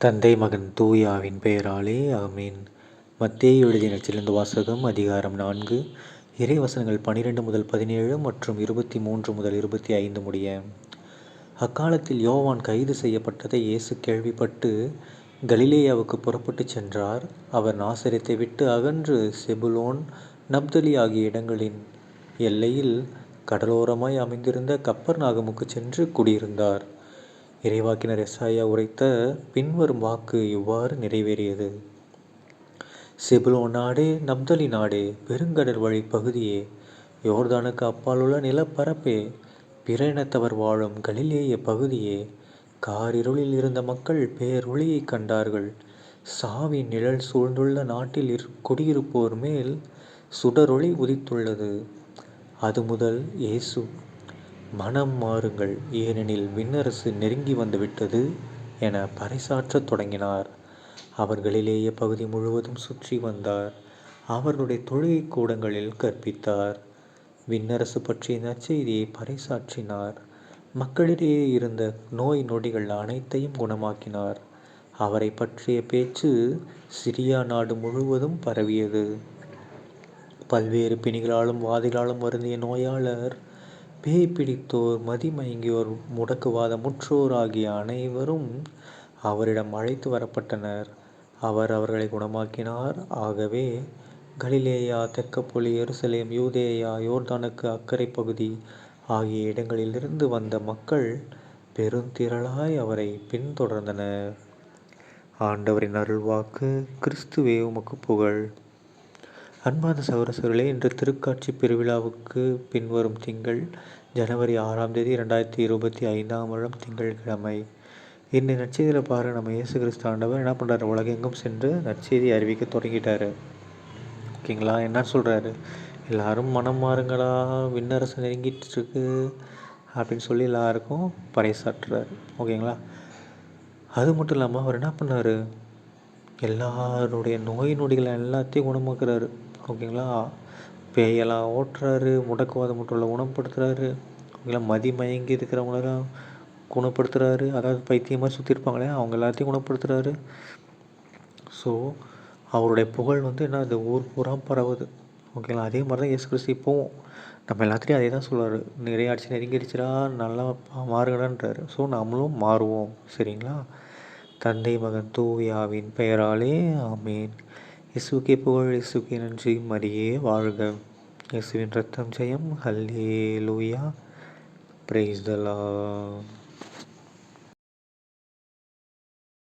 தந்தை மகன் தூயாவின் பெயராலே ஆமீன். மத்தேயு எழுதிய நற்செய்தியிலிருந்து வாசகம். அதிகாரம் 4, இறைவசனங்கள் 12 முதல் 17 மற்றும் 23 முதல் 25 முடிய. அக்காலத்தில் யோவான் கைது செய்யப்பட்டதை இயேசு கேள்விப்பட்டு கலிலேயாவுக்கு புறப்பட்டுச் சென்றார். அவர் நாசரேத்தை விட்டு அகன்று செபுலோன், நப்தலி ஆகிய இடங்களின் எல்லையில் கடலோரமாய் அமைந்திருந்த கப்பர்நாகமுக்கு சென்று குடியிருந்தார். இறைவாக்கினர் எசாயா உரைத்த பின்வரும் வாக்கு இவ்வாறு நிறைவேறியது. செபுலோன் நாடே, நப்தலி நாடே, பெருங்கடல் வழி பகுதியே, யோர்தானுக்கு அப்பாலுள்ள நிலப்பரப்பே, பிற இனத்தவர் வாழும் கலிலேய பகுதியே, காரிருளில் இருந்த மக்கள் பேரொளியை கண்டார்கள். சாவின் நிழல் சூழ்ந்துள்ள நாட்டில் குடியிருப்போர் மேல் சுடரொளி உதித்துள்ளது. அது முதல் இயேசு, மனம் மாறுங்கள், ஏனெனில் விண்ணரசு நெருங்கி வந்துவிட்டது என பறைசாற்றத் தொடங்கினார். அவர் கலிலேய பகுதி முழுவதும் சுற்றி வந்தார். அவர்களுடைய தொழுகை கூடங்களில் கற்பித்தார். விண்ணரசு பற்றிய நற்செய்தியை பறைசாற்றினார். மக்களிடையே இருந்த நோய் நொடிகள் அனைத்தையும் குணமாக்கினார். அவரை பற்றிய பேச்சு சிரியா நாடு முழுவதும் பரவியது. பல்வேறு பிணிகளாலும் வாதைகளாலும் வருந்திய நோயாளர், பேய் பிடித்தோர், மதிமயங்கியோர், முடக்குவாதமுற்றோர் ஆகிய அனைவரும் அவரிடம் அழைத்து வரப்பட்டனர். அவர் அவர்களை குணமாக்கினார். ஆகவே கலிலேயா, தெக்கப்பொலி, எருசலேம், யூதேயா, யோர்தானுக்கு அக்கறை பகுதி ஆகிய இடங்களிலிருந்து வந்த மக்கள் பெருந்திரளாய் அவரை பின்தொடர்ந்தனர். ஆண்டவரின் அருள்வாக்கு. கிறிஸ்துவே உமக்கு புகழ். அன்பார்ந்த சகோதரர்களே, இன்று திருக்காட்சி பெருவிழாவுக்கு பின்வரும் திங்கள் ஜனவரி 6ஆம் தேதி 2025ஆம் வருடம் திங்கட்கிழமை. இந்த நற்செய்தியில் பாருங்கள், நம்ம இயேசு கிறிஸ்து ஆண்டவர் என்ன பண்ணுறாரு, உலகெங்கும் சென்று நற்செய்தி அறிவிக்க தொடங்கிட்டாரு. ஓகேங்களா? என்ன சொல்கிறாரு, எல்லாரும் மனம் மாறுங்களா, விண்ணரசு நெருங்கிட்டு இருக்கு அப்படின்னு சொல்லி எல்லாருக்கும் பறைசாற்றுறாரு. ஓகேங்களா? அது மட்டும் இல்லாமல் அவர் என்ன பண்ணார், எல்லாருடைய நோய் நொடிகளை எல்லாத்தையும் குணமாக்குறாரு. ஓகேங்களா? பேயெல்லாம் ஓட்டுறாரு, முடக்குவாதம் முற்றுள்ள குணப்படுத்துகிறாரு. ஓகேங்களா? மதிமயங்கி இருக்கிறவங்களெல்லாம் குணப்படுத்துகிறாரு. அதாவது பைத்தியமாக சுற்றிருப்பாங்களே அவங்க எல்லாத்தையும் குணப்படுத்துகிறாரு. ஸோ அவருடைய புகழ் என்ன, அது ஊர் பூரா பரவுது. ஓகேங்களா? அதே மாதிரி தான் இயேசு கிறிஸ்து இப்போவும் நம்ம எல்லாத்துலேயும் அதே தான் சொல்கிறாரு, நிறையாட்சி நெருங்கிடுச்சுடா, நல்லா மாறுங்கடான்றாரு. ஸோ நம்மளும் மாறுவோம். சரிங்களா? தந்தை மகன் தூயாவின் பெயராலே ஆமீன். இயேசுக்கே புகழ், இயேசுக்கே நன்றி, மரியே வாழ்க. இயேசுவின் ரத்தம் ஜெயம். ஹல்லேலூயா. Praise the Lord.